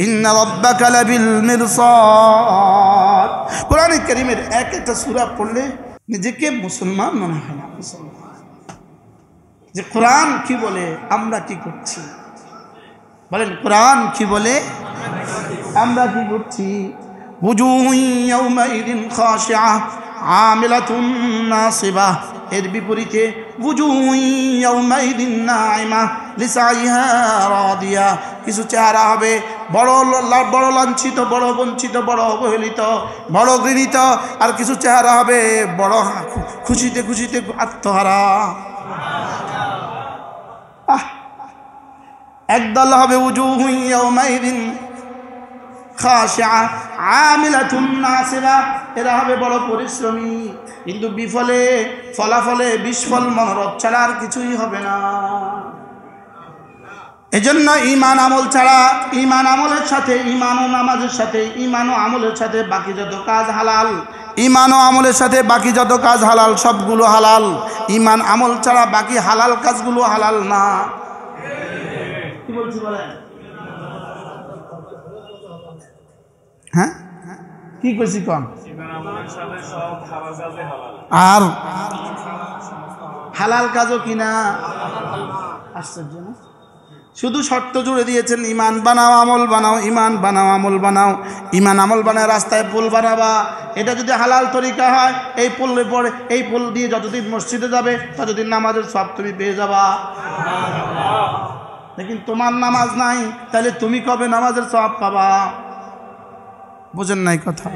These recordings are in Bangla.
ইন্না রাব্বাকা লাবিল মিরসাদ। কোরআনে কারীমের এক একটা সূরা পড়লে নিজেকে মুসলমান মনে হয় না। মুসলমান যে কোরআন কি বলে, আমরা কি করছি? বলেন কোরআন কি বলে, আমরা কি করছি? ওয়াজুহুন ইয়াওমাইযিন খাশিআহ আমিলাতুন নাসিবাহ। এর বিপরীতে ওয়াজুহুন ইয়াওমাইযিন নাঈমাহ লিসাইহা রাদিয়া। কিছু চেহারা হবে বড় লাঞ্ছিত, বড় বঞ্চিত, বড় অবহেলিত, বড় ঘৃণিত। আর কিছু চেহারা হবে বড় খুশিতে খুশিতে আত্মহারা। একদল হবে ওয়াজুহুন ইয়াওমাইযিন খাশিআহ আমিলাতুন নাসিবা। এরা হবে বড় পরিশ্রমী, কিন্তু বিফলে ফলাফলে বিস্ফল মনোরথ ছাড়া আর কিছুই হবে না। এজন্য ঈমান আমল ছাড়া, ঈমান আমলের সাথে, ঈমান ও নামাজের সাথে, ঈমান ও আমলের সাথে বাকি যত কাজ হালাল, ঈমান ও আমলের সাথে বাকি যত কাজ হালাল সবগুলো হালাল। ঈমান আমল ছাড়া বাকি হালাল কাজগুলো হালাল না। কি বলছি বলেন? হ্যাঁ কি কইছি কোন? আর হালাল কাজও কিনা। আশ্চর্য না? শুধু শর্ত জুড়ে দিয়েছেন, ইমান বানাও আমল বানাও, ইমান বানাও আমল বানাও। ইমান আমল বানায় রাস্তায় পুল বানাবা, এটা যদি হালাল তরিকা হয়, এই পুলের পরে এই পুল দিয়ে যতদিন মসজিদে যাবে ততদিন নামাজের সওয়াব তুমি পেয়ে যাবা। লেকিন তোমার নামাজ নাই, তাহলে তুমি কবে নামাজের সওয়াব পাবা? বুঝেন নাই কথা?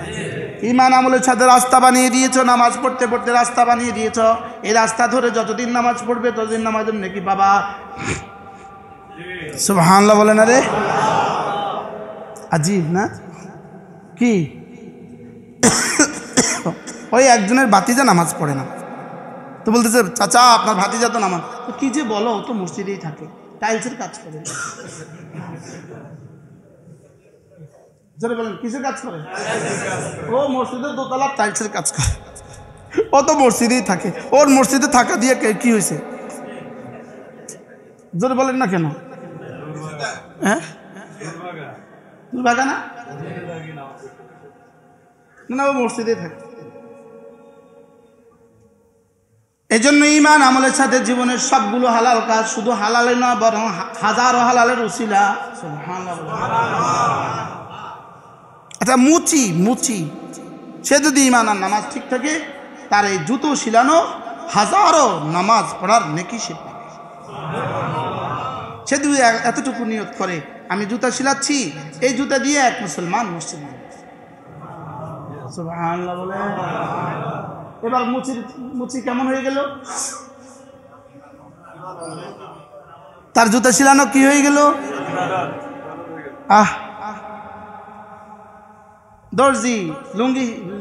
ঈমান আমলের সাথে রাস্তা বানিয়ে দিয়েছো, নামাজ পড়তে পড়তে রাস্তা বানিয়ে দিয়েছো। এই রাস্তা ধরে যতদিন নামাজ পড়বে ততদিন নামাজের নেকি পাবা। সুবহানাল্লাহ বলেন। আরে আজীব না? কি ওই একজনের ভাতিজা নামাজ পড়ে না, তো বলতেছে চাচা আপনার ভাতিজা তো নামাজ, তো কি যে বলো, ও তো মসজিদেই থাকে, টাইলসের কাজ করে। বলেন কিসের কাজ করে? ও মসজিদের দোতলা টাইলসের কাজ করে। ও তো মসজিদেই থাকে, ওর মসজিদে থাকা দিয়ে কি হয়েছে? জোরে বলেন না কেন? হ্যাঁ দুর্ভাগা না? না, ও মসজিদেই থাকে। এই জন্য ঈমান আমলের সাথে জীবনের সবগুলো হালাল কাজ, শুধু হালালে না বরং হাজারো হালালের উসিলা। আচ্ছা মুচি সে যদি ঈমান আর নামাজ ঠিক থাকে, তার এই জুতো শিলানো হাজারো নামাজ পড়ার নেকি সে পাবে। সে যদি এতটুকু নিয়ত করে আমি জুতা শিলাচ্ছি, এই জুতা দিয়ে এক মুসলমান মসজিদ। সুবহানাল্লাহ বলে। এবার মুচি কেমন হয়ে গেল? তার জুতা শিলানো কি হয়ে গেল? দর্জি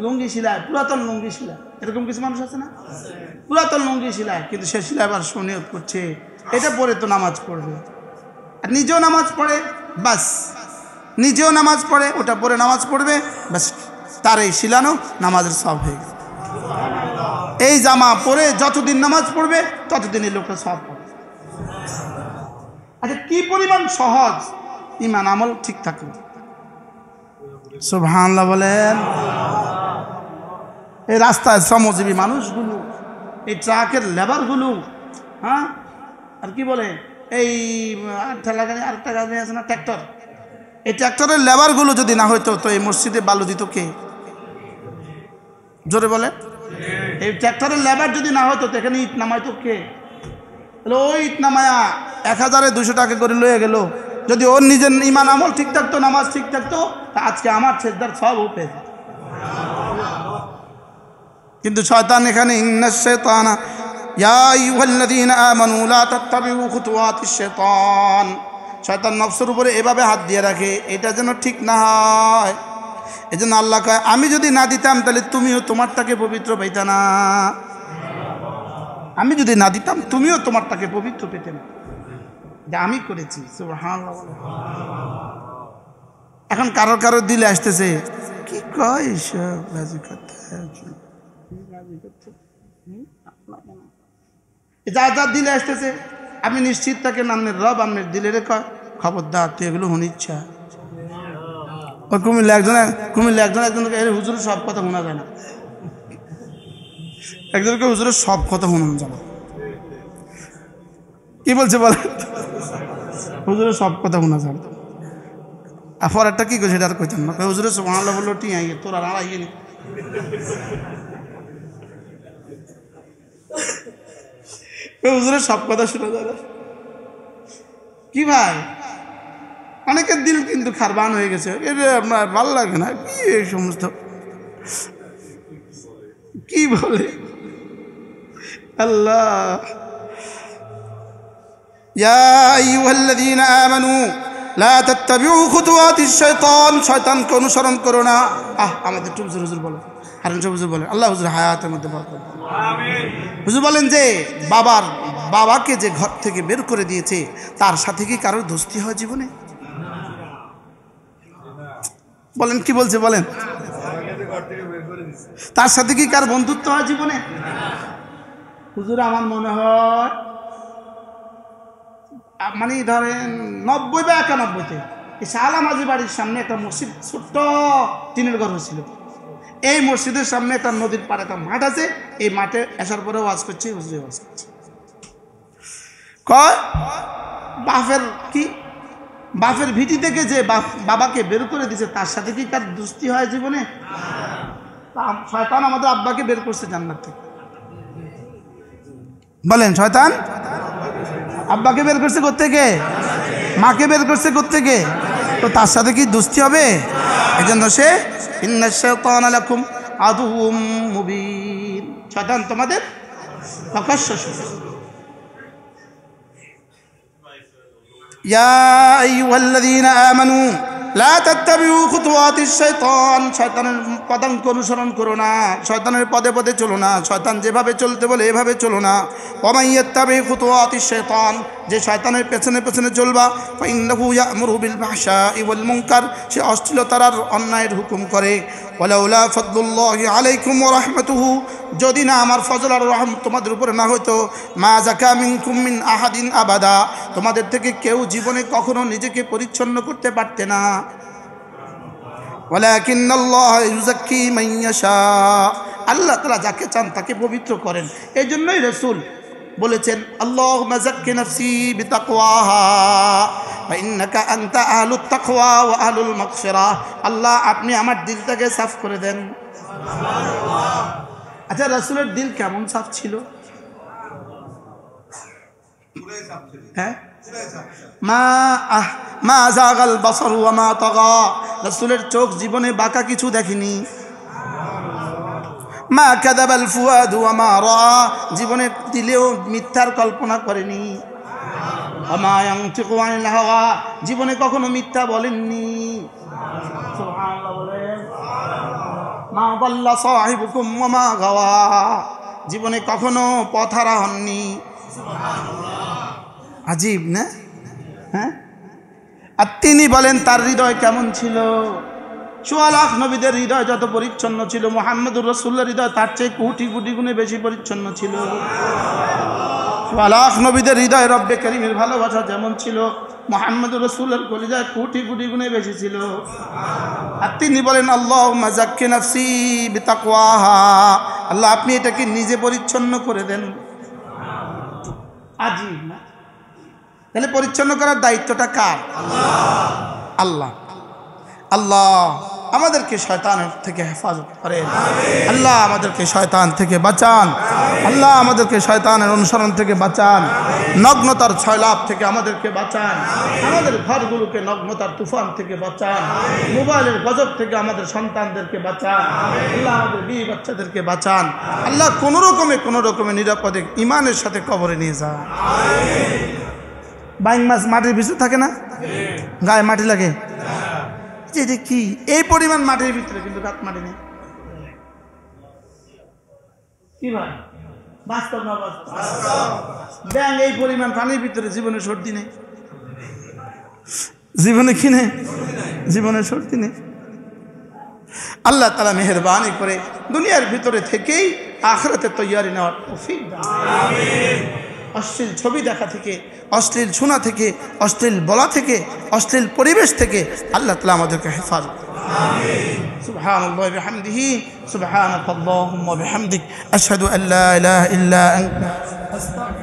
লুঙ্গি শিলায়, পুরাতন লুঙ্গি শিলায়, এরকম কিছু মানুষ আছে না? পুরাতন লুঙ্গি শিলায়, কিন্তু সে শিলায় আবার সুনিয়ত করছে এটা পরে তো নামাজ পড়বে, আর নিজেও নামাজ পড়ে, বাস নিজেও নামাজ পড়ে, ওটা পরে নামাজ পড়বে, বাস তার এই শিলানো নামাজের সওয়াব হয়ে গেল। এই জামা পরে যতদিন নামাজ পড়বে ততদিন এই লোকটা সওয়াব পাবে। আচ্ছা কি পরিমাণ সহজ ঈমান আমল ঠিক থাকলে। সুবহানাল্লাহ বলেন। এই রাস্তায় শ্রমজীবী মানুষগুলো, এই ট্রাকের লেবারগুলো, হ্যাঁ আর কি বলে এই আরেকটা গাড়ি আছে না ট্র্যাক্টর, এই ট্র্যাক্টরের লেবারগুলো যদি না হইতো তো এই মসজিদে বালু দিত কে? জোরে বলে। এই ট্র্যাক্টরের লেবার যদি না হতো তো এখানে ইট নামাইতো কে? ওই ইট নামায়া 1200 টাকা করে লয়ে গেল। যদি ওর নিজের ঈমান আমল ঠিক থাকতো, নামাজ ঠিক থাকতো, তা আজকে আমার সেজদার সব পেয়ে যেত। কিন্তু শয়তান এখানে ইন্নাশ শাইতানা ইয়া আইয়ুহাল্লাযীনা আমানু লা তাত্তাবিউ খুতুওয়াতিশ শাইতান, শয়তান নফসের উপরে এভাবে হাত দিয়ে রাখে, এটা যেন ঠিক না হয়। এই জন্য আল্লাহ কয় আমি যদি না দিতাম তাহলে তুমিও তোমারটাকে পবিত্র পাইতা না। আমি যদি না দিতাম তুমিও তোমারটাকে পবিত্র পেতে না, যা আমি করেছি। সুবহানাল্লাহ। এখন কারোর দিলে আসতেছে কি কয় সব রাজি করতে, যা দিলে আসতেছে, আমি নিশ্চিত তাকে নামের রব আপনার দিলে রে খবরদার তুই এগুলো শুনিচ্ছা। ওই কুমিল্লা একজনকে হুজুরের সব কথা শোনা যায় না, একজনকে হুজুরের সব কথা শোনানো যাবে। কি বলছে বলে? হুজুরের সব কথা শোনা যাবে। আর পরেরটা কি করছে এটা আর কইতেন না, হুজুরের সুবহানাল্লাহ বললো টিয়াই তোর আর আইয়ে নি। হুজুরের সব কথা শোনা যাবে। কি ভাই, অনেকের দিল কিন্তু খারবান হয়ে গেছে, এটা আপনার ভালো লাগে না কি এই সমস্ত কি বলে আল্লাহ। ইয়া আইয়ুহাল্লাযীনা আমানু লা তাত্তাবিউ খুতুওয়াতিশ শাইতান, শয়তানকে অনুসরণ করো না। আমাদের একটু হুজুর বলো, হারুন সাহেব হুজুর বলেন, আল্লাহ হুজুর হায়াতের মধ্যে বরকত। আমিন। হুজুর বলেন যে বাবাকে যে ঘর থেকে বের করে দিয়েছে তার সাথে কি কারোর দোস্তি হয় জীবনে? বলেন কি বলছে বলেন, তার সাথে কি কার বন্ধুত্ব হয় জীবনে? হুজুর আমার মনে হয় মানে ধরেন 90 বা 91-তে এই শাহলা মাঝি বাড়ির সামনে একটা মসজিদ, ছোট্ট টিনের ঘর হয়েছিল। এই মসজিদের সামনে একটা নদীর পাড়ে একটা মাঠ আছে, এই মাঠে আসার পরে ওয়াজ করছে, হুজুর ওয়াজ করছে। কয় বাপের ভিটি থেকে যে বাবাকে বের করে দিয়েছে তার সাথে কি কার দোস্তি হয় জীবনে? শয়তান আমাদের আব্বাকে বের করছে জান্নাত থেকে। বলেন, শয়তান আব্বাকে বের করছে কোত্থেকে? মাকে বের করছে কোত্থেকে? তো তার সাথে কি দোস্তি হবে? এজন্য সে ইন্নাশ শাইতানা লাকুম আদুউম মুবিন, শয়তান তোমাদের প্রকাশ্য শত্রু। ইয়া আইয়ুহাল্লাযীনা আমানু লা তাত্তাবিউ খুতুওয়াতিশ শাইতান, শয়তানের পদাঙ্ক অনুসরণ করো না, শয়তানের পদে পদে চলো না, শয়তান যেভাবে চলতে বলে এভাবে চলো না। ওয়া মান ইয়াত্তাবি খুতুওয়াতিশ শাইতান, যে শয়তানের পেছনে পেছনে চলবা, ফাইন্নাহু ইয়া'মুরু বিল ফাহশাই ওয়াল মুনকার, সে অশ্লীলতার আর অন্যায়ের হুকুম করে। ওয়ালাউলা ফাদলুল্লাহি আলাইকুম ওয়া রাহমাতুহু, যদি না আমার ফজল আর রহম তোমাদের উপরে না হইতো, মা যাকা মিনকুম মিন আহাদিন আবাদা, তোমাদের থেকে কেউ জীবনে কখনো নিজেকে পরিচ্ছন্ন করতে পারতে না। ওয়ালাকিন্নাল্লাহ ইউযাক্কি মান ইয়াশা, আল্লাহ তাআলা যাকে চান তাকে পবিত্র করেন। এই জন্যই রাসূল বলেছেন, আল্লাহুম্মা যাক্কি নাফসি বিতাকওয়াহা ফা ইন্নাকা আনতা আহলুত তাকওয়া ওয়া আহলুল মাগফিরাহ, আল্লাহ আপনি আমার দিলটাকে সাফ করে দেন। সুবহানাল্লাহ। আচ্ছা, রাসূলের দিল কেমন সাফ ছিল? হ্যাঁ, মা যাগাল বাসার ওয়া মা তাগা, রাসূলের চোখ জীবনে বাঁকা কিছু দেখেনি। মা কাযাবাল ফুয়াদু ওয়া মা রাআ, জীবনে দিলেও মিথ্যার কল্পনা করেনি। ওয়া মা ইয়ানতিকু আনিল হাওয়া, জীবনে কখনো মিথ্যা বলেননি। সুবহানাল্লাহ বলেন। মা দাল্লা সাহিবুকুম ওয়া মা গাওয়া, জীবনে কখনো পথহারা হননি। আজীব না? হ্যাঁ। আর তিনি বলেন তার হৃদয় কেমন ছিল? ১৪ লাখ নবীদের হৃদয় যত পরিচ্ছন্ন ছিল, মুহাম্মদুর রাসূলুল্লাহর হৃদয় তার চেয়ে কোটি কোটি গুণে বেশি পরিচ্ছন্ন ছিল। ১৪ লাখ নবীদের হৃদয় রব্বে কারীমের ভালোবাসা যেমন ছিল, মুহাম্মদুর রাসূলের কলিজায় কোটি কোটি গুণে বেশি ছিল। আর তিনি বলেন, আল্লাহুম্মা যাক্কি নাফসি বিতাকওয়াহা, আল্লাহ আপনি এটাকে নিজে পরিচ্ছন্ন করে দেন। আজীব না? তাহলে পরিচ্ছন্ন করার দায়িত্বটা কার? আল্লাহ। আল্লাহ আমাদেরকে শয়তানের থেকে হেফাজত করেন, আল্লাহ আমাদেরকে শয়তান থেকে বাঁচান, আল্লাহ আমাদেরকে শয়তানের অনুসরণ থেকে বাঁচান, নগ্নতার ছয়লাভ থেকে আমাদেরকে বাঁচান, আমাদের ঘরগুলোকে নগ্নতার তুফান থেকে বাঁচান, মোবাইলের গজব থেকে আমাদের সন্তানদেরকে বাঁচান, আল্লাহ আমাদের বিবি বাচ্চাদেরকে বাঁচান, আল্লাহ কোনো রকমে নিরাপদে ইমানের সাথে কবরে নিয়ে যান। বাইং মাছ মাটির ভিতরে থাকে না, গায়ে মাটি লাগে, এটা কি এই পরিমাণ মাটির ভিতরে কিন্তু গাত মাটি নেই? কি ভাই, বাস্তব না বাস্তব? ব্যাং এই পরিমাণ পানির ভিতরে জীবনে সর্দি নেই, জীবনে কি নেই, জীবনে সর্দি নেই। আল্লাহ তাআলা মেহেরবানি করে দুনিয়ার ভিতরে থেকেই আখিরাতে তৈয়ারি নেওয়ার তৌফিক দান। আমিন। অশ্লীল ছবি দেখা থেকে, অশ্লীল শোনা থেকে, অশ্লীল বলা থেকে, অশ্লীল পরিবেশ থেকে আল্লাহ তাআলা আমাদেরকে হেফাজত করুন। সুবহানাল্লাহি ওয়া বিহামদিহি সুবহানাকাল্লাহুম্মা ওয়া বিহামদিক আশহাদু আল্লা ইলাহা ইল্লা আনতা আস্তাগফিরুকা